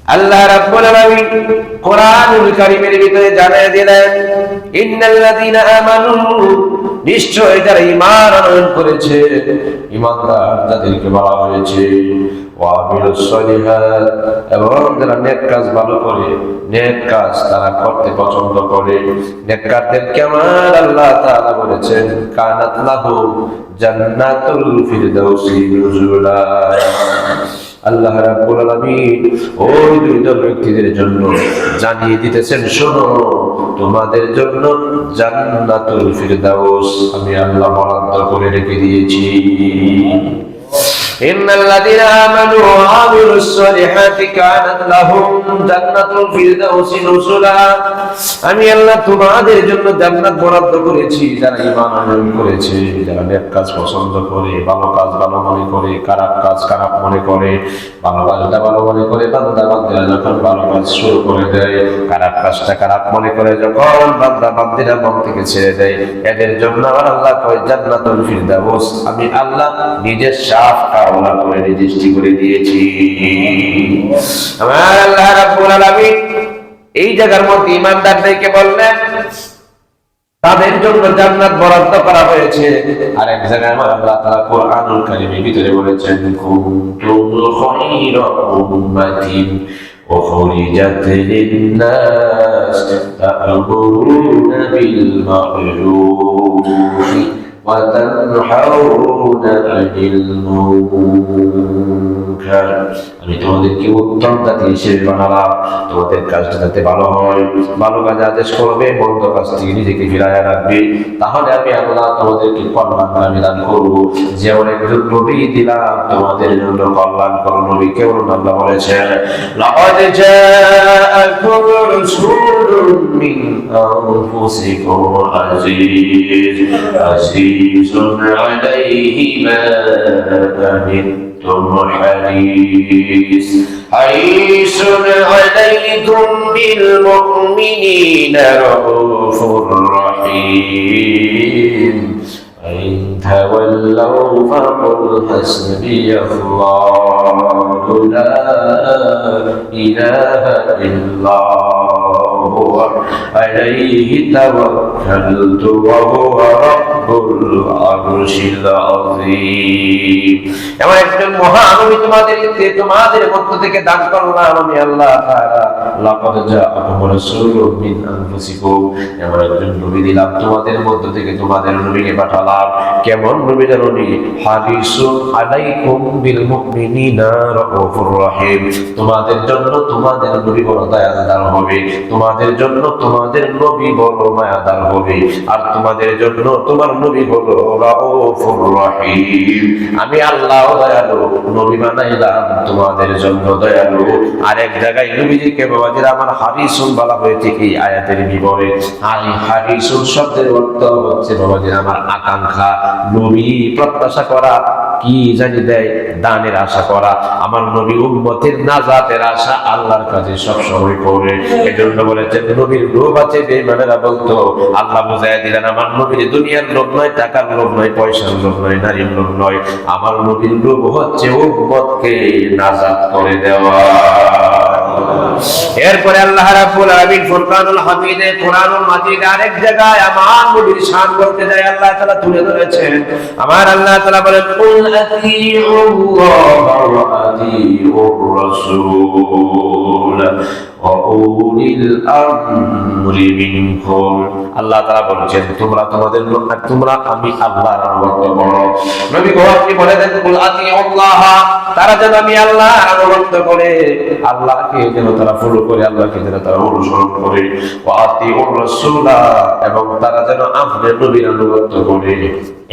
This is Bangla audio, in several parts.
আল্লাহ রাব্বুল আলামিন কোরআনুল কারীমের ভিতরে জানিয়ে দিলেন, ইন্নাল্লাযীনা আমানু, নিশ্চয় যারা ঈমান আনয়ন করেছে, ঈমানদার যাদেরকে বলা হয়েছে, ওয়া আমিলুস সলিহাত, এবং যারা নেক কাজ ভালো করে, নেক কাজ তারা করতে পছন্দ করে, নেককারদেরকে আমার আল্লাহ তাআলা বলেছেন, কানাত লাহুম জান্নাতুল ফিরদাউসি নুজুলা। আল্লাহ রাব্বুল আলামিন ওই দুই দল ব্যক্তিদের জন্য জানিয়ে দিতেছেন, শোনো, তোমাদের জন্য জান্নাতুল ফিরদাউস আমি আল্লাহ বরাদ্দ করে রেখে দিয়েছি। ইন্নাল্লাযীনা আমানু ওয়া আমিলুস সলিহাতি কানাত লাহুম জান্নাতুল ফিরদাউসি নুজুলা। আমি আল্লাহ তোমাদের জন্য জান্নাত বরাদ্দ করেছি যারা ঈমান আনয়ন করেছে, যারা নেক কাজ পছন্দ করে, ভালো কাজ ভালো মনে করে, খারাপ কাজ খারাপ মনে করে, ভালো কাজটা ভালো মনে করে বান্দা বান্দিরা যখন ভালো কাজ শুরু করে দেয়, খারাপ কাজটা খারাপ মনে করে যখন বান্দা বান্দিরা মন থেকে ছেড়ে দেয়, এদের জন্য আমার আল্লাহ কয় জান্নাতুল ফিরদাউস আমি আল্লাহ নিজের সাফ কাওলা করে রেজিস্ট্রি করে দিয়েছি। আমার আল্লাহ রাব্বুল আলামিন এই জায়গার মধ্যে ঈমানদারদেরকে বললেন তাদের জন্য জান্নাত বরাদ্দ করা হয়েছে। আর এক জায়গায় আমার আল্লাহ তাআলা কোরআনুল কারীমের ভিতরে বলেছেন, কুনতুম খায়রা উম্মাতিন উখরিজাত লিন-নাস তা'মুরুনা বিল মা'রুফি ওয়া তানহাউনা আনিল মুনকার। আমি তোমাদেরকে উত্তম জাতি হিসেবে বানালাম, তোমাদের কাজটা যাতে ভালো হয়, ভালো কাজ আদেশ করবে, মন্দ কাজ থেকে নিজেকে ফিরাইয়া রাখবে, তাহলে আমি আল্লাহ তোমাদেরকে কল্যাণ দান করবো। যেমন একজন নবী দিলাম তোমাদের জন্য কল্যাণকর নবী, কেমন আল্লাহ বলেছেন, লাকাদ জাআকুম রাসূলুম মিন আনফুসিকুম আজিজুন আলাইহি মা আনিতুম حريص عليكم بالمؤمنين رؤوف رحيم فإن تولوا فقل حسبي الله لا إله إلا هو عليه توكلت وهو رب العرش العظيم। এমন একজন মহানবী তোমাদের মধ্য থেকে দান করলাম আমি আল্লাহ তাআলা। লাকাদ জাআকুম রাসূলুম মিন আনফুসিকুম, এমন একজন নবী দিলাম তোমাদের মধ্য থেকে, তোমাদের নবীকে পাঠালাম। কেমন নবী জানি, হারিসুন আলাইকুম বিল মুমিনিনা রাউফুর রহিম, তোমাদের জন্য তোমাদের নবী বড় দয়ালু হবে, তোমাদের জন্য তোমাদের নবী বড় মায়াদার হবে, আর তোমাদের জন্য তোমার নবী হলো রাউফুর রহিম। আমি আল্লাহ দয়ালু, নবী বানাইলাম তোমাদের জন্য দয়ালু। আর এক জায়গায় নবীজিকে বাবাজিরা আমার হারিসুন বলা হয়েছে এই আয়াতের বিবরণে। আর এই হারিসুন শব্দের অর্থ হচ্ছে বাবাজিরা আমার আকাঙ্ক্ষা, নবী প্রত্যাশা করা, কি জানি দেয়, দানের আশা করা। আমার নবী উম্মতের নাজাতের আশা আল্লাহর কাছে সব সময় করে। এজন্য বলেছেন নবীর লোভ আছে, বেঈমানেরা বলতো, আল্লাহ বুঝাইয়া দিলেন আমার নবীর দুনিয়ার লোভ নয়, টাকার লোভ নয়, পয়সার লোভ নয়, নারীর লোভ নয়, আমার নবীর লোভ হচ্ছে উম্মতকে নাজাত করে দেওয়া। এরপরে আল্লাহ রাব্বুল আলামিন ফুরকানুল হামিদে কোরআনুল মাজিদে আরেক জায়গায় আমার নবীর শান বলতে যায় আল্লাহ তাআলা তুলে ধরেছেন। আমার আল্লাহ তাআলা বলেন, কুল আতিউল্লাহ ওয়া আতিউর রাসূল ওয়া উলিল আমরি মিনকুম। আল্লাহ তাআলা বলেছেন তোমরা আমি আল্লাহর আনুগত্য করো। নবী গো আপনি বলে দেন, কুল আতিউল্লাহ, তারা যেন আমি আল্লাহর আনুগত্য করে, আল্লাহকে যেন তারা ফলো করে, আল্লাহকে যেন তারা অনুসরণ করে, ওয়া আতিউর রাসূল, এবং তারা যেন আপনার নবীর আনুগত্য করে।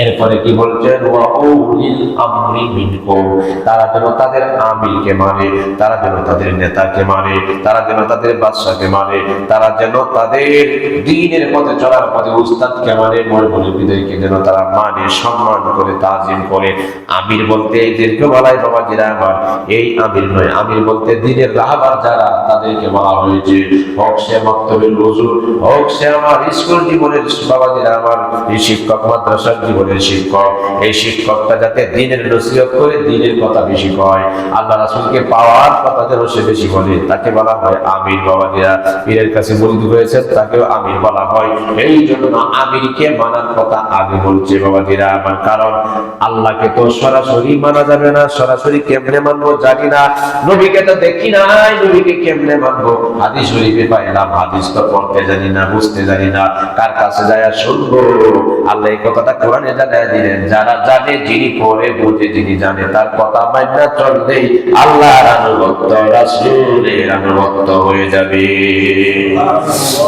এরপরে কি বলছেন, ওয়া উলিল আমরি মিনকুম, তারা যেন তাদের আমিরকে মানে, তারা যেন তাদের নেতাকে মানে, তারা যেন তাদের বাদশাকে মানে, তারা যেন তাদের দ্বীনের পথে চলার পথে উস্তাদকে মানে, মুরব্বিদেরকে যেন তারা মানে, সম্মান করে, তাজিম করে। আমির বলতে এদেরকে বলাই বাবাজিরা আমার, এই আমির নয়, আমির বলতে দ্বীনের রাহবার যারা, তাদেরকে বলা হয়েছে। হোক সে মক্তবের হুজুর, হোক সে আমার স্কুল জীবনের বাবাজিরা আমার এই শিক্ষক, মাদ্রাসার জীবনের শিক্ষক, এই শিক্ষকটা যাতে দ্বীনের নসিহত করে, দ্বীনের কথা বেশি কয়, আল্লাহ রাসূলকে পাওয়ার কথা যেন সে বেশি বলে, তাকে বলা হয় আমির। বাবাজিরা পীরের কাছে মুরিদ হয়েছে, তাকেও আমির বলা হয়। এই জন্য আমিরকে মানার কথা আগে বলছে বাবাজিরা আমার। কারণ আল্লাহকে তো সরাসরি মানা যাবে না, সরাসরি কেমনে মানবো জানি না, নবীকে তো দেখি নাই, নবীকে কেমনে মানবো? হাদিস শরীফে পাইলাম, হাদিস তো পড়তে জানি না, বুঝতে জানি না, কার কাছে যায় শুনবো? আল্লাহ এই কথাটা কোরআনে জানায় দিলেন, যারা জানে, যিনি পড়ে বুঝে, যিনি জানে, তার কথা মাইনা চললেই আল্লাহর আনুগত্য, রাসূলের আনুগত্য হয়ে যাবে।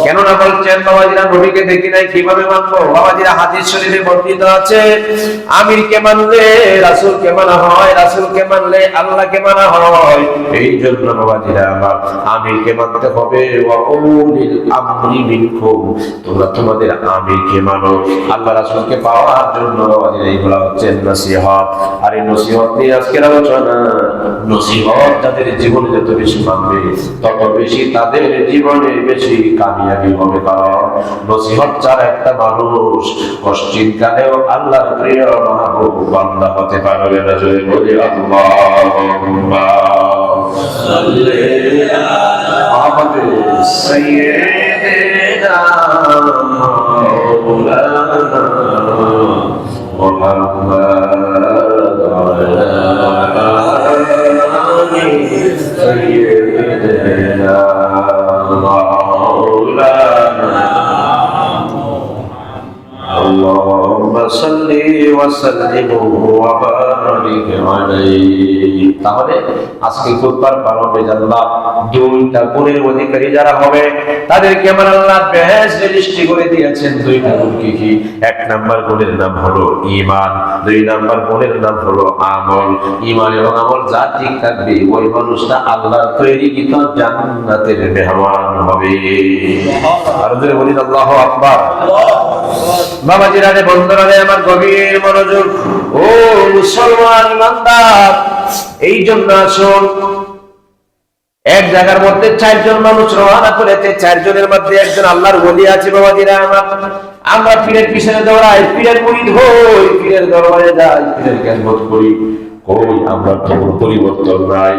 কেন না বলছেন বাবাজিরা নবীকে দেখি নাই, কিভাবে মানবো? বাবাজিরা হাদিস শরীফে বর্ণিত আছে, আমিরকে মানলে রাসূলকে মানা হয়, রাসূলকে মানলে আল্লাহকে মানা হয়। এই জন্য বাবাজিরা আমার আমিরকে মানতে হবে। ওয়া উলিল আমরি মিনকুম, তোমরা তোমাদের আমিরকে মানো। আল্লাহ রাসূলকে পাওয়ার জন্য বাবাজিরা এইগুলা হচ্ছে নসিহত। আর এই নসিহত নিয়ে আজকের আলোচনা। নসিহত তাদের জীবনে যত বেশি মানবে, তত বেশি তাদের জীবনে বেশি কামিয়াবি হবে। কারণ নসিহত ছাড়া একটা মানুষ পশ্চিমকালেও আল্লাহর প্রিয় মাহবুব বান্দা হতে পারবে না। যদি বলি আল্লাহুম্মা সাল্লি আলা সাইয়্যিদিনা মাওলানা মুহাম্মাদ ওয়া আলা আলি সাইয়্যিদিনা মাওলানা। আল্লাহুম্মা সাল্লি ওয়া সাল্লিম ওয়া বারিক আলাইহি। তাহলে আজকে খুতবার পালনে জানলাম দুইটা গুণের অধিকারী যারা হবে তাদেরকে আমার আল্লাহ বেহেশত রেজিস্ট্রি করে দিয়েছেন। দুইটা গুণ কি কি? এক নাম্বার গুণের নাম হলো ঈমান, দুই নাম্বার গুণের নাম হলো আমল। ঈমান এবং আমল যার ঠিক থাকবে, ওই মানুষটা আল্লাহর তৈরিকৃত জান্নাতের মেহমান হবে। আর যদি বলি আল্লাহু আকবার। বাবাজিরা রে, বন্ধুরা রে, আমার গভীর মনোযোগ। ও মুসলমান ইমানদার, এই জন্য আসুন, এক জায়গার মধ্যে চারজন মানুষ রওনা করেছে, চারজনের মধ্যে একজন আল্লাহর ওলি আছে। বাবাজিরা আমার, আমরা পীরের পিছনে দৌড়াই, পীরের মুরিদ হই, পীরের দরবারে যাই, পীরের খেদমত করি। কই, আমরা তো পরিবর্তন নাই।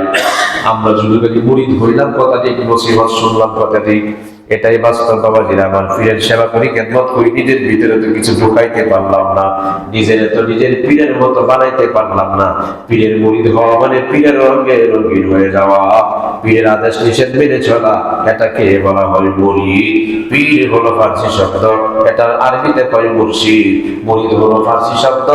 আমরা শুধু খালি মুরিদ হইলাম কথা ঠিক, নসিহত শুনলাম কথা ঠিক, এটাই বাস্তব। বাবাজিরা আমার, পীরের সেবা করি, খেদমত করি, নিজের ভিতরে তো কিছু ঢুকাইতে পারলাম না, নিজের তো নিজের পীরের মতো বানাইতে পারলাম না। পীরের মুরিদ হওয়া মানে পীরের রঙে রঙিন হয়ে যাওয়া, পীরের আদেশ নিষেধ মেনে চলা, এটাকে বলা হয় মুরিদ। পীর হলো ফার্সি শব্দ, এটা আরবিতে কয় মুর্শিদ। মুরিদ হলো ফার্সি শব্দ,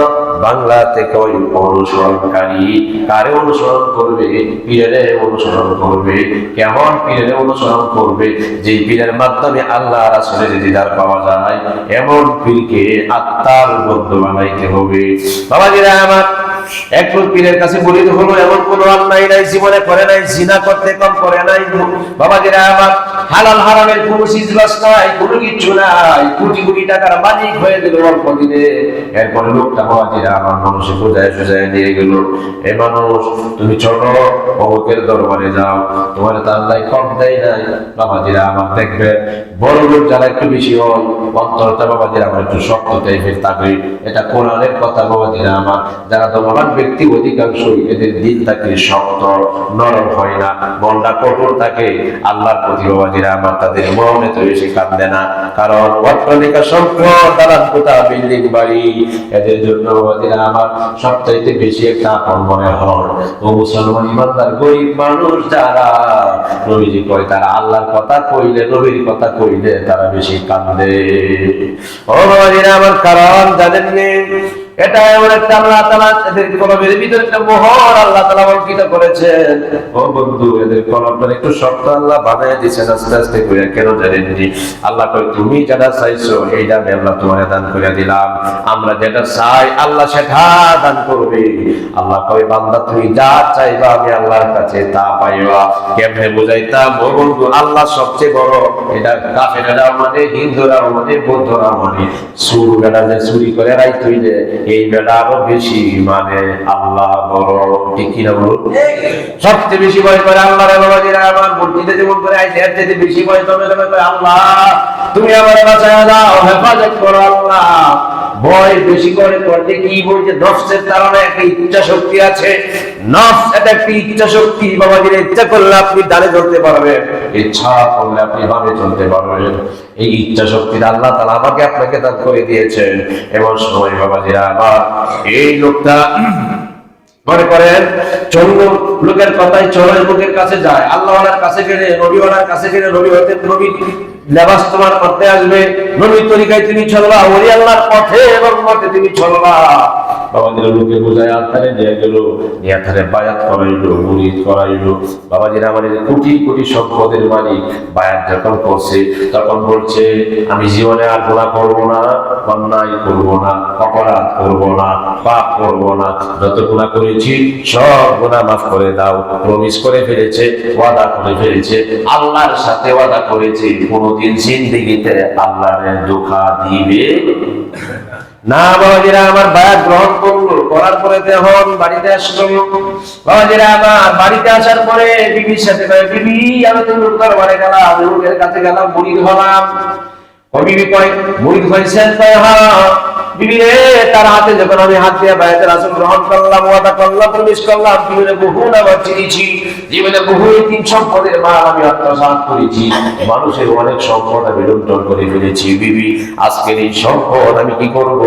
বাংলাতে কয় অনুসরণকারী। কারে অনুসরণ করবে? পীরের অনুসরণ করবে। কেমন পীরের অনুসরণ করবে? যে পীরের মাধ্যমে আল্লাহ রাসূলের দিদার পাওয়া যায়, এমন পীরকে আত্মার বন্ধু বানাইতে হবে। বাবাজিরা আমার, একজন পীরের কাছে মুরিদ হলো, এমন কোনো অন্যায় নাই, জীবনে করে নাই, জিনা করতে কম করে নাই। বাবাজিরা আমার, হালাল হারামের কোনো সিজলাস নাই, কোনো কিছু নাই, কোটি কোটি টাকার মালিক হয়ে গেল অল্প দিনে। এরপরে লোকটা বাবাজিরা আমার মানুষে বোঝায় সোজায় নিয়ে গেল, এ মানুষ, তুমি চলো অমুকের দরবারে যাও, তোমার তো আল্লাহ কম দেয় নাই। বাবাজিরা আমার, দেখবে বড় লোক যারা একটু বেশি হয়, অন্তরটা বাবাজিরা আমার একটু শক্ত টাইপের থাকে। এটা কোরআনের কথা। বাবাজিরা আমার, যারা ধর্মবান ব্যক্তি অধিকাংশই এদের দিল থাকে শক্ত, নরম হয় না, মনটা কঠোর থাকে আল্লাহর প্রতি। বাবাজিরা আমার, তাদের মনে তো বেশি কাঁদে না, কারণ অট্টালিকা সম্পদ, দালান কোঠা, বিল্ডিং বাড়ি, এদের জন্য বাবাজিরা আমার সবচাইতে বেশি একটা আপন মনে হয় ও মুসলমান ইমানদার গরিব মানুষ যারা, নবীজি কয় তারা আল্লাহর কথা কইলে, নবীর কথা কইলে তারা বেশি কাঁদে। ও বাবাজিরা আমার, কারণ জানেননি এটা এমন একটা আল্লাহ তাআলা এদের কলমের ভিতরে একটা মোহর আল্লাহ তাআলা অঙ্কিত করেছেন। ও বন্ধু, এদের কলমটা একটু শক্ত আল্লাহ বানায় দিয়েছেন আস্তে আস্তে করে। কেন জানেন জি? আল্লাহ কয় তুমি যেটা চাইছো এইটা আমি আল্লাহ তোমার দান করে দিলাম। আমরা যেটা চাই আল্লাহ সেটা দান করবে। আল্লাহ কয় বান্দা তুমি যা চাইবা আমি আল্লাহর কাছে তা পাইবা। কেমনে বুঝাইতাম? ও বন্ধু, আল্লাহ সবচেয়ে বড়। এটা কাফেররাও মানে, হিন্দুরাও মানে, বৌদ্ধরাও মানে। সুর বেড়া যে চুরি করে রাই তুই যে এই বেড়া আরো বেশি মানে আল্লাহ বড়। ঠিক কিনা বলুন? সবচেয়ে বেশি ভয় করে আল্লাহ রে বাবাজিরা আমার। মসজিদে যেমন করে আইছে এর চেয়ে বেশি ভয় তবে আল্লাহ তুমি আমার বাঁচায় দাও, হেফাজত করো আল্লাহ। ভয় বেশি করে করতে কি বলছে? নফসের কারণে একটা ইচ্ছা শক্তি আছে। নফস এটা একটা ইচ্ছা শক্তি। বাবাজির ইচ্ছা করলে আপনি ডানে চলতে পারবেন, ইচ্ছা করলে আপনি বামে চলতে পারবেন। এই ইচ্ছা শক্তি আল্লাহ তাআলা আমাকে আপনাকে দান করে দিয়েছেন। এমন সময় বাবাজিরা আমার এই লোকটা মনে করেন চন্দ্র লোকের কথাই চোরের লোকের কাছে যায়, আল্লাহওয়ালার কাছে গেলে, নবীওয়ালার কাছে গেলে নবী হতে নবী লেবাস তোমার করতে আসবে, নবীর তরিকায় তুমি চলবা, ওলি আল্লাহর পথে এবং মতে তুমি চলবা। বাবাজির লোকে বোঝায় আত্মারে নিয়ে গেল, নিয়ে আত্মারে বায়াত করাইলো, মুরিদ করাইলো। বাবাজিরা আমাদের কোটি কোটি সম্পদের মালিক বায়াত যখন করছে তখন বলছে আমি জীবনে আর গুনাহ করবো না, অন্যায় করবো না, অপরাধ করবো না, পাপ করবো না। যত গুনাহ করেছি সব গুনাহ মাফ করে দাও। প্রমিস করে ফেলেছে, ওয়াদা করে ফেলেছে, আল্লাহর সাথে ওয়াদা করেছে কোনদিন জিন্দেগিতে আল্লাহর ধোঁকা দিবে না। বাবাজিরা আমার বায়াত গ্রহণ করলো, করার পরে তখন বাড়িতে আসলো। বাবাজিরা আমার বাড়িতে আসার পরে বিবির সাথে বিবি আমি তো দরবারে গেলাম, লোকের কাছে গেলাম, মুরিদ হলাম। বিবি কয় মুরিদ হয়েছেন? কয় হ্যাঁ। বিবি রে, তার হাতে যখন আমি হাত দিয়ে বায়াতের আসন গ্রহণ করলাম, ওয়াদা করলাম, প্রবেশ করলাম, জীবনে বহু নামাজ চিনেছি, জীবনে বহু তিন সম্পদের মাল আমি আত্মসাৎ করেছি, মানুষের অনেক সম্পদ আমি লুণ্ঠন করে ফেলেছি। বিবি, আজকের এই সম্পদ আমি কি করব?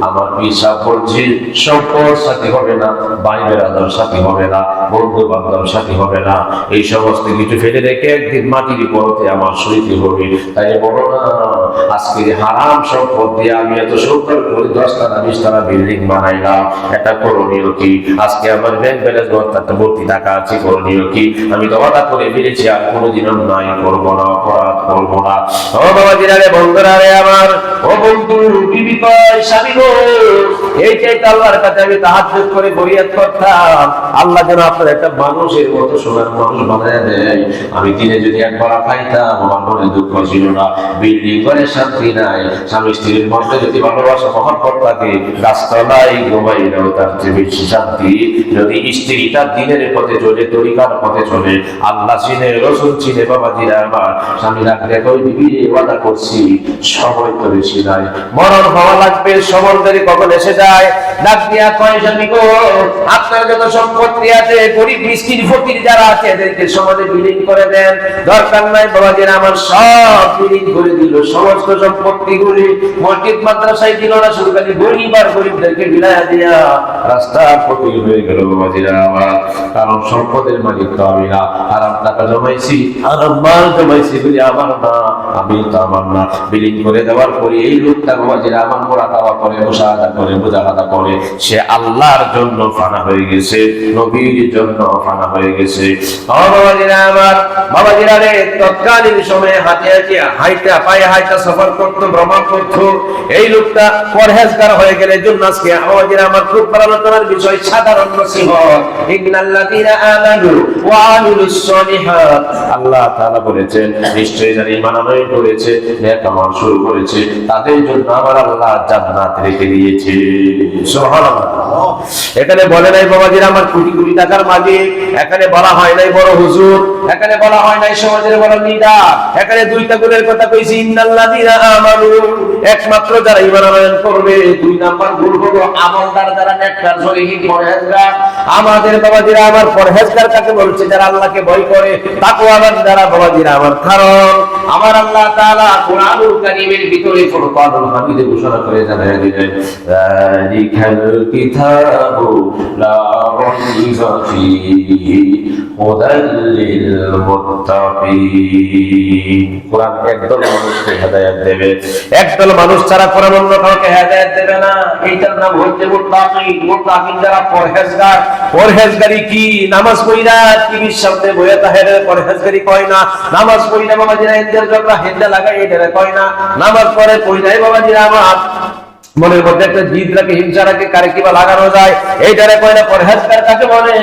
আমার পিসাব বলছি সম্পদ সাথী হবে না, ভাই বেরাদার সাথী হবে না, বন্ধু বান্ধব সাথী হবে না, এই সমস্ত কিছু ফেলে রেখে একদিন মাটির পথে আমার সইতে হবে। তাই বলো না, আজকে হারাম সম্পদ দিয়ে আমি এত সুন্দর করে 10তলা 20তলা বিল্ডিং বানাইলাম, এটা করণীয় কি? আজকে আমার ব্যাংক ব্যালেন্স ভর্তি টাকা আছে, করণীয় কি? আমি তো ওয়াদা করে ফেলেছি আর কোনোদিন অন্যায় করবো না, অপরাধ করবো না। ও বাবাজিরা রে, বন্ধুরা রে আমার, ও বন্ধু, বিবি কয় স্বামী গো, এইটাই তো আল্লাহর কাছে আমি তাহাজ্জুদ করে ফরিয়াদ করতাম, আল্লাহ যেন আপনার একটা মানুষের মতো সোনার মানুষ বানায় দেয়। আমি দিনে যদি একবার খাইতাম আমার মনে দুঃখ ছিল না, বিল্ডিং করে শান্তি নাই, স্বামী স্ত্রীর মধ্যে যদি ভালোবাসা মহব্বত থাকে, গাছতলায় ঘুমাইলেও তার চেয়ে বেশি শান্তি। যদি স্ত্রীটা দিনের পথে চলে, তরিকার পথে চলে, আল্লাহ চিনে, রসুল চিনে, বাবাজিরা আমার, স্বামী রাখলে কই বিবি ওয়াদা করছি সময় তো বেশি নাই, মরণ হওয়া লাগবে, সমর দেরি কখন এসে যায়। ডাক দিয়া কয় স্বামী গো, আপনার যত সম্পত্তি আছে, গরিব মিসকিন ফকির যারা আছে এদেরকে সমাজে বিলীন করে দেন, দরকার নাই। বাবাজিরা আমার সব বিলীন করে দিল, সমস্ত সম্পত্তি গুলি মসজিদ মাদ্রাসায় দিল না, শুধু খালি গরিব আর গরিবদেরকে বিলায়া দিয়া রাস্তা ফকির হয়ে গেল। বাবাজিরা আমার, কারণ সম্পদের মালিক তো আমি না, হারাম টাকা জমাইছি, হারাম মাল জমাইছি বলি আমার না, আমি তো আমার না। বিলীন করে দেওয়ার পরে এই লোকটা বাবাজিরা আমার মোরা খাওয়া করে, মুশাহাদা করে, মুজাহাদা করে, সে আল্লাহর জন্য ফানা হয়ে গেছে, নবীর জন্য ফানা হয়ে গেছে। বাবাজিরা আমার, বাবাজিরা রে, তৎকালীন সময়ে হাতে হাতে হাইটা পায়ে হাইটা সফর করতো, ভ্রমণ করতো। এই লোকটা পরহেজগার হয়ে গেলে জন্য আজকে বাবাজিরা আমার খুব আলোচনার বিষয় সাধারণ নসিহত। ইন্নাল্লাযীনা আমানু ওয়া আমিলুস সলিহাত, আল্লাহ তাআলা বলেছেন নিশ্চয়ই যারা ঈমান আনয়ন করেছে, নেক আমল শুরু করেছে, তাদের জন্য আমার আল্লাহ জান্নাত রেখে দিয়েছে। সুবহানাল্লাহ। এখানে বলে নাই বাবাজিরা আমার কোটি কোটি টাকার মালিক, এখানে বলা হয় নাই বড় হুজুর, এখানে বলা হয় নাই সমাজের বড় লিডার, এখানে দুইটা গুণের কথা কইছি, ইন্নাল্লাযীনা আমানু, একমাত্র যারা ঈমান আনয়ন করবে। দুই নাম্বার গুণ হলো আমলদার, যারা নেককার সলিহিন পরহেজগার। আমাদের বাবাজিরা আমার পরহেজগার কাকে বলছে? যারা আল্লাহকে ভয় করে, তাকওয়াবান যারা বাবাজিরা আমার। কারণ আমার আল্লাহ তাআলা কুরআনুল কারীমের ভিতরে ফুরকানুল হামিদে ঘোষণা করে জানায় দিলেন, যালিকাল কিতাবু লা রাইবা ফীহি হুদাল লিল মুত্তাকিন। কোরআন একদল মানুষকে হেদায়েত দেবে, একদল মানুষ ছাড়া কোরআন অন্য কাউকে হেদায়েত দেবে না। এইটার নাম হচ্ছে মুত্তাকিন। মুত্তাকিন যারা পরহেজগার। পরহেজগারি কি? নামাজ পড়িরা টিভির সামনে বইয়া তাহেরে পরহেজগারি কয় না। নামাজ পড়িরা বাবাজিরা এদের জন্য হেডা লাগাই এটারে কয় না। নামাজ পড়ে পড়িরাই বাবাজিরা আমার মনের মধ্যে একটা জিদ রাখে, হিংসা রাখে, কারে কিবা লাগানো যায় এইটারে কয় না। পরহেজগার কাকে বলে?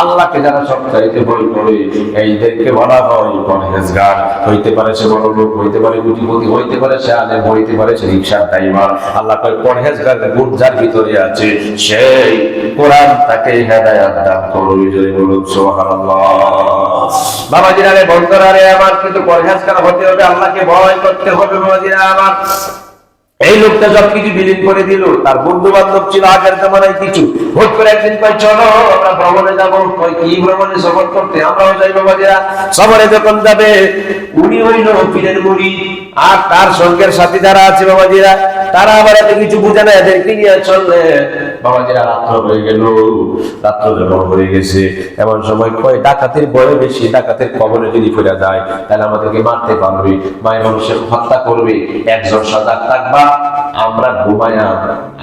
আল্লাহকে যারা সবচাইতে ভয় করে এইদেরকে বলা হয় পরহেজগার। হইতে পারে সে বড় লোক, হইতে পারে কোটিপতি, হইতে পারে সে আলেম, হইতে পারে সে রিকশার ড্রাইভার। আল্লাহ কয় পরহেজগারের গুণ যার ভিতরে আছে সেই কোরআন তাকে হেদায়েত দান করবে। জোরে বলুন সুবহানাল্লাহ। বাবাজিরা রে, বন্ধুরা রে আমার, কিন্তু পরহেজগার হতে হবে, আল্লাহকে ভয় করতে হবে বাবাজিরা আমার। এই লোকটা সবকিছু বিলীন করে দিল। তার বন্ধু বান্ধব ছিল আগের জমানায় কিছু, হুট করে একদিন কয় চলো আমরা ভ্রমণে যাবো। কয় কি ভ্রমণে? সফর করতে। আমরাও যাই বাবাজিরা। সফরে যখন যাবে, উনি হইল পীরের মুড়ি, আর তার সঙ্গের সাথী যারা আছে বাবাজিরা, তারা আবার এত কিছু বুঝে না, এদেরকে নিয়ে চললে বাবাজিরা রাত্র হয়ে গেল। রাত্র যখন হয়ে গেছে, এমন সময় কয় ডাকাতের ভয় বেশি, ডাকাতের কবলে যদি ফিরে যায় তাহলে আমাদেরকে মারতে পারবে, মায়ের মানুষের হত্যা করবে। একজন সজাগ থাকবা, আমরা ঘুমায়া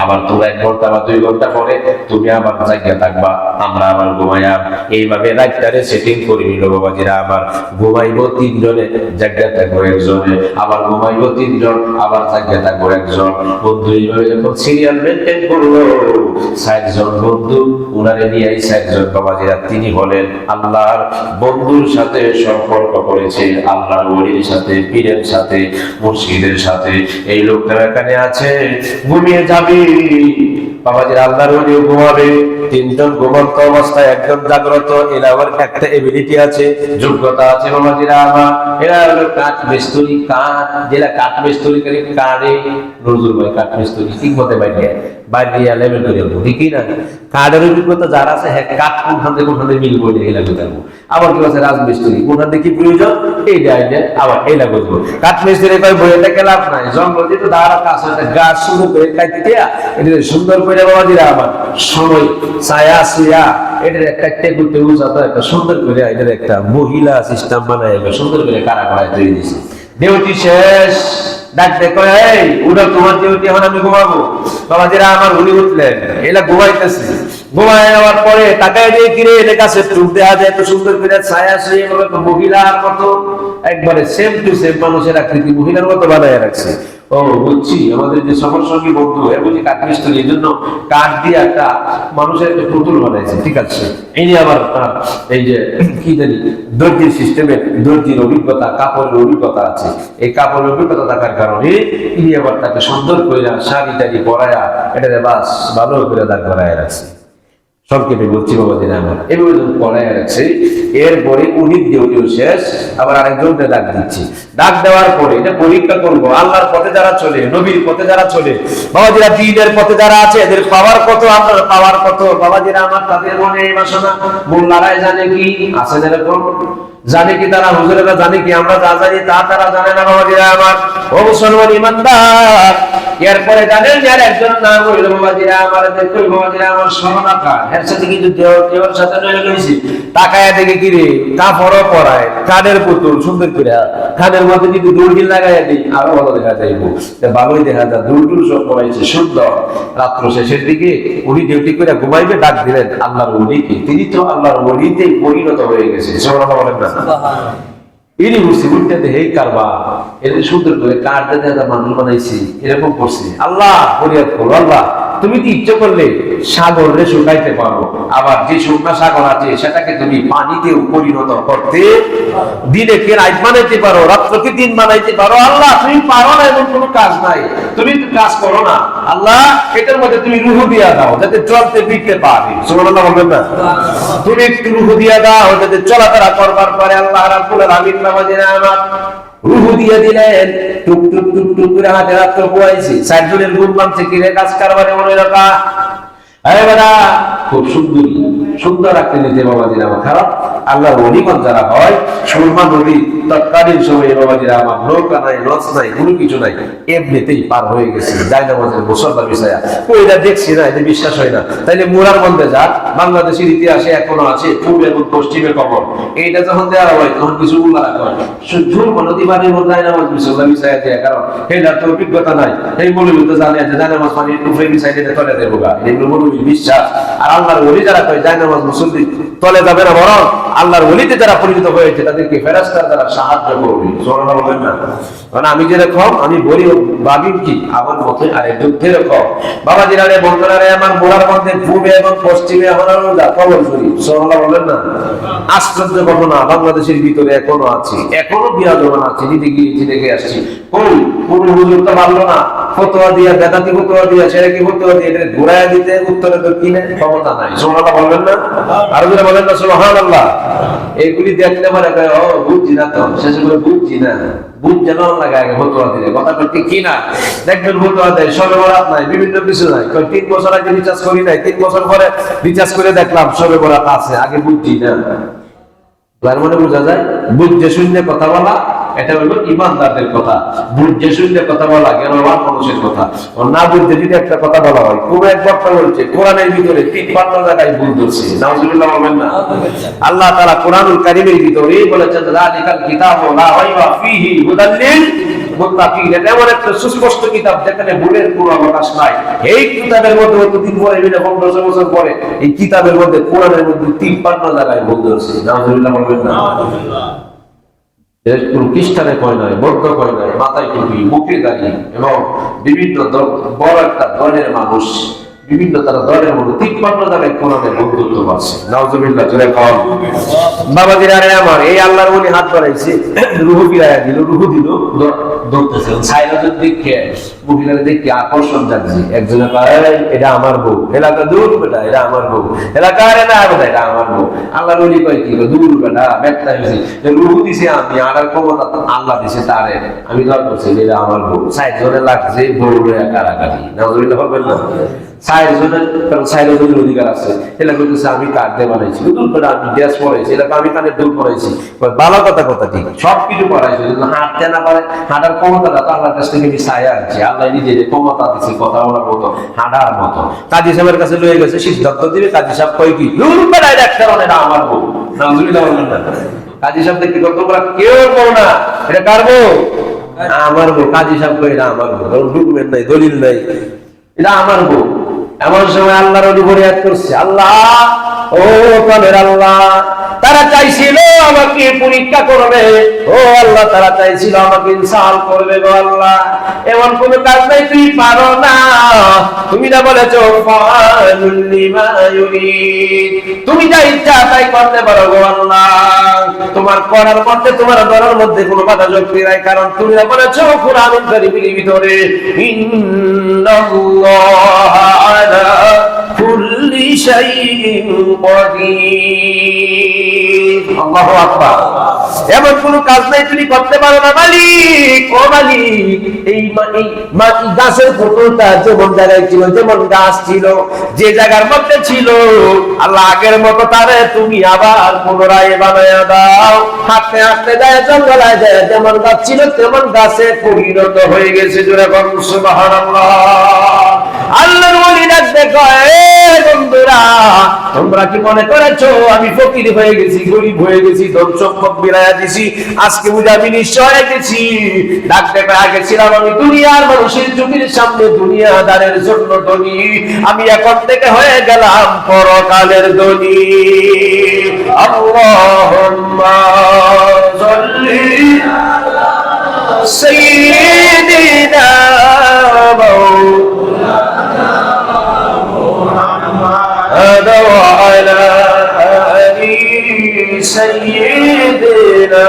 আবার তোমরা 1 ঘন্টা বা 2 ঘন্টা পরে তুমি আবার জায়গা থাকবা, আমরা আবার ঘুমায়া। এইভাবে রাতটারে সেটিং করে নিল বাবাজিরা আমার। ঘুমাইবো 3 জনে, জায়গা থাকবো 1 জনে, আবার ঘুমাইবো 3 জন, আবার জায়গা থাকবো 1 জন। বন্ধু এইভাবে যখন সিরিয়াল মেনটেন করলো, 60 জন বন্ধু, উনারে নিয়ে 60 জন বাবাজিরা। তিনি হলেন আল্লাহর বন্ধুর সাথে সম্পর্ক করেছে, আল্লাহর ওলির সাথে, পীরের সাথে, মুর্শিদের সাথে। এই লোকটা এখানে আছে, ঘুমিয়ে যাবে বাবাজিরা। আল্লাহর ওলিও ঘুমাবে। 3 জন ঘুমন্ত অবস্থায়, 1 জন জাগ্রত। এরা আবার একটা এবিলিটি আছে, যোগ্যতা আছে বাবাজিরা আমার। এরা হলো কাঠ মিস্ত্রি। কাঠ যেটা কাঠ মিস্ত্রি করে কাঠে নজরুল ভাই কাঠ মিস্ত্রি ঠিক মতে বাইরে লেভেল করে দেবো, ঠিকই না? কাঠের অভিজ্ঞতা যারা আছে, হ্যাঁ কাঠ কোনখান থেকে মিল বলে এই লাগবে দেবো। আবার কি আছে রাজমিস্ত্রি, কোনখান থেকে কি প্রয়োজন এই যাইলে আবার এই লাগবে দেবো। কাঠ মিস্ত্রি কয় বইটা কে লাভ নাই, জঙ্গল দিয়ে তো দাঁড়া কাজ হয়, গাছ সুন্দর করে কাটতে দিয়া এটা সুন্দর করে বাবাজিরা আমার সময় ছায়া শুয়া এটার একটা টেবিল টেবিল একটা সুন্দর করে এটার একটা মহিলা সিস্টেম বানায় সুন্দর করে কারা করায় তৈরি দিয়েছে। ডিউটি শেষ, ডাক দেখো এই উঠো, তোমার ডিউটি এখন আমি ঘুমাবো। বাবাজিরা আমার উনি উঠলেন, এলা ঘুমাইতেছে। ঘুমায় যাওয়ার পরে তাকায় দিয়ে কিরে এদের কাছে টুক দেওয়া যায় এত সুন্দর করে ছায়া শুয়ে মহিলার মতো, একবারে সেম টু সেম মানুষের আকৃতি মহিলার মতো বানায় রাখছে। ও বুঝছি, আমাদের যে সফর সঙ্গী বন্ধু বুঝি কাঠ মিস্ত্রি, এই জন্য কাঠ দিয়ে একটা মানুষের একটা পুতুল বানাইছে, ঠিক আছে। এই নিয়ে আবার এই যে কি জানি দর্জির সিস্টেমের দর্জির অভিজ্ঞতা, কাপড়ের অভিজ্ঞতা আছে। এই কাপড়ের অভিজ্ঞতা থাকার কারণে ইনি আবার তাকে সুন্দর করে শাড়ি টাড়ি পরায়া এটাতে বাস ভালো করে দাঁড় করায় রাখছে। সংক্ষেপে বলছি বাবাজিরা আমার, এভাবে যখন পড়ায় রাখছে, এরপরে উনি ডিউটিও শেষ, আবার আরেকজনকে ডাক দিচ্ছি। ডাক দেওয়ার পরে এটা পরীক্ষা করবো, আল্লাহর পথে যারা চলে, নবীর পথে যারা চলে, বাবাজিরা দ্বীনের পথে যারা আছে, এদের পাওয়ার কত, আপনার পাওয়ার কত বাবাজিরা আমার। তাদের মনে এই বাসনা, মোল্লারাই জানে কি আছে, যেরকম জানে কি তারা, হুজুরেরা জানে কি, আমরা যা জানি তা তারা জানে না বাবাজিরা আমার। ও মুসলমান ইমানদার, এরপরে জানেন যার একজন নাম হইল বাবাজিরা আমার, দেখুন বাবাজিরা আমার স্বর্ণাকার, এর সাথে কিন্তু দেওয়ার সাথে নয় লইছি। তাকায় দেখে কি রে, কাপড়ও পরায়, কানের পুতুল সুন্দর করে, কানের মধ্যে যদি দূরবীন লাগাইয়া দিই আরো ভালো দেখা যাইব, ভালোই দেখা যায়। দূরবীন সব পরাইছে সুন্দর। রাত্র শেষের দিকে উনি ডিউটি করে ঘুমাইবে, ডাক দিলেন আল্লাহর ওলিকে। তিনি তো আল্লাহর ওলিতে পরিণত হয়ে গেছে, সুবহানাল্লাহ বলেন না। এরই বুঝছি উল্টাতে হে কারবা এদের সুন্দর করে কাটতে দেখা মানুষ বানাইছি, এরকম করছি। আল্লাহ ফরিয়াদ করো, আল্লাহ তুমি তো ইচ্ছে করলে সাগরে শুকাইতে পারো, আবার যে শুকনা সাগর আছে সেটাকে তুমি পানিতে পরিণত করতে, দিনে কে রাত বানাইতে পারো, রাত্রকে দিন বানাইতে পারো। আল্লাহ তুমি পারো না, এমন কোনো কাজ নাই, তুমি কাজ করো না। আল্লাহ এটার মধ্যে তুমি রুহ দিয়া দাও যাতে চলতে ফিরতে পারে, সুবহানাল্লাহ বলবেন না। তুমি একটু রুহ দিয়া দাও যাতে চলাফেরা করবার পরে আল্লাহ রাব্বুল আলামিন বাবাজিরা আমার রুহ দিয়ে দিলেন। টুক টুক টুক টুক করে হাতে রাত্র পোয়াইছি, 60 জনের গুণ মানছে কি রে কাজ কারবারে মনে রাখা। আরে বাবা খুব সুন্দর আকৃতিতে বাবাজিরা আমার, খারাপ আল্লাহর ওলিগণ যারা হয়, সুরমা নদী তৎকালীন সময়ে বাবাজিরা আমার নৌকা নাই, লঞ্চ নাই, কোনো কিছু নাই, এমনিতেই পার হয়ে গেছে জায়নামাজের মুসল্লা বিষয়া। ওইটা দেখছি না, এটা বিশ্বাস হয় না, তাইলে মুরার মধ্যে যা বাংলাদেশের ইতিহাসে এখনো আছে পূর্ব এবং পশ্চিমে কবর, এইটা যখন দেওয়া হয় তখন কিছু উল্লাহ হয় সুরমা নদী পানির মধ্যে জায়নামাজ মুসল্লা বিষয়া দেয়, কারণ এটার তো অভিজ্ঞতা নাই। এই বলে তো জানে যে জায়নামাজ পানি উপরে বিষয় তলে দেবো গা, এগুলো মৌলবীর বিশ্বাস। আর আল্লাহর ওলি যারা কয় জায়নামাজ মুসল্লি তলে যাবে না, বরং আল্লাহর ওলিতে যারা পরিণত হয়েছে তাদেরকে ফেরেশতারা যারা সাহায্য করবে। সুবহানাল্লাহ বলেন না? কারণ আমি যেরকম আমি বলি ভাবি কি আমার মতে আর একদম যেরকম বাবাজিরা রে বন্ধুরা রে, আমার মোড়ার মধ্যে পূর্বে এবং পশ্চিমে আমার কবর শরীফ। সুবহানাল্লাহ বলেন না? আশ্চর্য ঘটনা বাংলাদেশের ভিতরে এখনো আছে, এখনো বিরাজমান আছে। দিদি গিয়ে দেখে আসছি, কোন কোন হুজুর তো পারলো না ফতোয়া দিয়া, বেদাতি ফতোয়া দিয়া, সেটা কি ফতোয়া দিয়ে এটা ঘুরাইয়া দিতে উত্তরে তো কিনে ক্ষমতা নাই। সুবহানাল্লাহ বলবেন না? আর যারা বলেন না সুবহানাল্লাহ, এইগুলি দেখলে মানে ও বুঝছি না, তো শেষে করে বুঝছি না, বুঝ যেন লাগে আগে ফতোয়া দিলে কথা করতে কি না দেখবেন ফতোয়া দেয়, সবে বরাত নাই, বিভিন্ন কিছু নাই, 3 বছর আগে রিচার্জ করি নাই, 3 বছর পরে রিচার্জ করে দেখলাম সবে বরাত আছে, আগে বুঝছি না। তার মানে বোঝা যায় বুঝে শুনলে কথা বলা, এটা হলো ইমানদারদের কথা। বুঝে শুনলে কথা বলা জ্ঞানবান মানুষের কথা। না বুঝতে যদি একটা কথা বলা হয়, কোন এক বক্তা বলছে কোরআনের ভিতরে 53 জায়গায় ভুল ধরছে, নাউজুবিল্লাহ বলবেন না? আল্লাহ তাআলা কোরআনুল কারীমের ভিতরে বলেছেন যালিকাল কিতাবু লা রাইবা ফীহি হুদাল লিল মুত্তাকিন। এটা এমন একটা সুস্পষ্ট কিতাব যেখানে ভুলের কোনো অবকাশ নাই। এই কিতাবের মধ্যে কতদিন পরে, 1500 বছর পরে এই কিতাবের মধ্যে কোরআনের মধ্যে 53 জায়গায় ভুল ধরছে, নাউজুবিল্লাহ বলবেন না? কোন খ্রিস্টানে কয় নয়, বৌদ্ধ কয় নয়, মাথায় টুপি, মুখে দাঁড়িয়ে এবং বিভিন্ন বড় একটা দলের মানুষ, বিভিন্ন তারা দলের মধ্যে 53 জায়গায় কোরআনের বন্ধুত্ব পাচ্ছে। নাউজুবিল্লাহ জোরে কম। বাবাজিরা রে আমার, এই আল্লাহর ওলি হাত বাড়াইছে, রুহু ফিরাইয়া দিল, রুহু দিল, ধরতেছে সাইরাজের দিকে, মহিলার দিকে আকর্ষণ জাগছে। একজনে কয় এটা আমার বউ, এলাকা দূর বেটা এটা আমার বউ, এলাকা রে না বেটা এটা আমার বউ। আল্লাহর ওলি কয় কি দূর বেটা ব্যক্তা হইছে, রুহু দিছে আমি, আর ক্ষমতা আল্লাহ দিছে তারে, আমি দর করছি এটা আমার বউ। 60 জনে লাগছে বউ লইয়া কারাকারি। নাউজুবিল্লাহ বলবেন না? 60 জনের, কারণ 60 জনের অধিকার আছে। এলা কইতেছে আমি কার্ড দিয়ে বানাইছি, দূর করে আমি ড্রেস পরাইছি, এলাকা আমি কানের দুল পরাইছি। ভালো কথা, কথা ঠিক, সবকিছু পরাইছি, হাঁটতে না পারে, হাঁটার ক্ষমতাটা তো আল্লাহর কাছ থেকে আমি ছায়া আনছি। আল্লাহ নিজে যে ক্ষমতা দিচ্ছে কথা বলার মতো, হাঁটার মতো। কাজী সাহেবের কাছে লয়ে গেছে, সিদ্ধান্ত দিবে। কাজী সাহেব কই কি দূর বেড়ায় একটা এটা আমার বউ। নাউজুবিল্লাহ বলবেন না? কাজী সাহেব দেখতে তোমরা কেউ বউ না, এটা কার বউ? আমার বউ। কাজী সাহেব কই এটা আমার বউ, ডকুমেন্ট নাই, দলিল নাই, এটা আমার বউ। এমন সময় আল্লাহর ওলি ফরিয়াদ করছে, আল্লাহ ও প্রাণের আল্লাহ, তারা চাইছিল আমাকে পরীক্ষা করবে, ও আল্লাহ তারা চাইছিল আমাকে ইনসাল করবে। গো আল্লাহ, এমন কোন কাজ নাই তুই পারো না, তুমি না বলেছো ফাআলুল লিমা ইউরিদ, তুমি যা ইচ্ছা তাই করতে পারো। গো আল্লাহ, তোমার করার মধ্যে, তোমার ধরার মধ্যে কোনো বাধা শক্তি নাই, কারণ তুমি না বলেছো কুরআনুল কারীমের ভিতরে ইন্নাল্লাহা আলা কুল্লি শাইইন কাদির। আল্লাহু আকবার। এমন কোন কাজ নাই তুমি করতে পারো না মালিক। ও মালিক, এই গাছের ফটোটা যেমন জায়গায় ছিল, যেমন গাছ ছিল, যে জায়গার মধ্যে ছিল, আল্লাহ আগের মতো তারে তুমি আবার পুনরায় বানায়া দাও। হাঁটতে হাঁটতে যায়, জঙ্গলায় যায়, যেমন গাছ ছিল তেমন গাছে পরিণত হয়ে গেছে। জোরে বলুন সুবহানাল্লাহ। আল্লাহর ওলি ডাকতে কয়, বন্ধুরা তোমরা কি মনে করেছো আমি ফকির হয়ে গেছি, গরিব হয়ে গেছি, ধন সম্পদ বিলায়া দিছি, আজকে বুঝে আমি নিঃস্ব হয়ে গেছি? ডাকতে কয়, আগে ছিলাম আমি দুনিয়ার মানুষের চোখের সামনে দুনিয়াদারের জন্য ধনী, আমি এখন থেকে হয়ে গেলাম পরকালের ধনী। আল্লাহুম্মা সাল্লি আলা সাইয়্যিদিনা وعلى آل سيدنا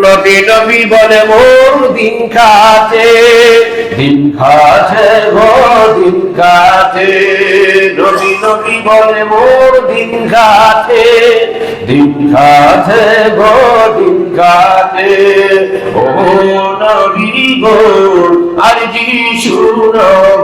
নবী নবী বলে মোর দিন খাতে, দিন খাতে গো দিন খাতে, নবী নবী বলে মোর দিন খাতে, দিন খাতে গো দিন খাতে। ও নবী গো আরজি শুনো গো।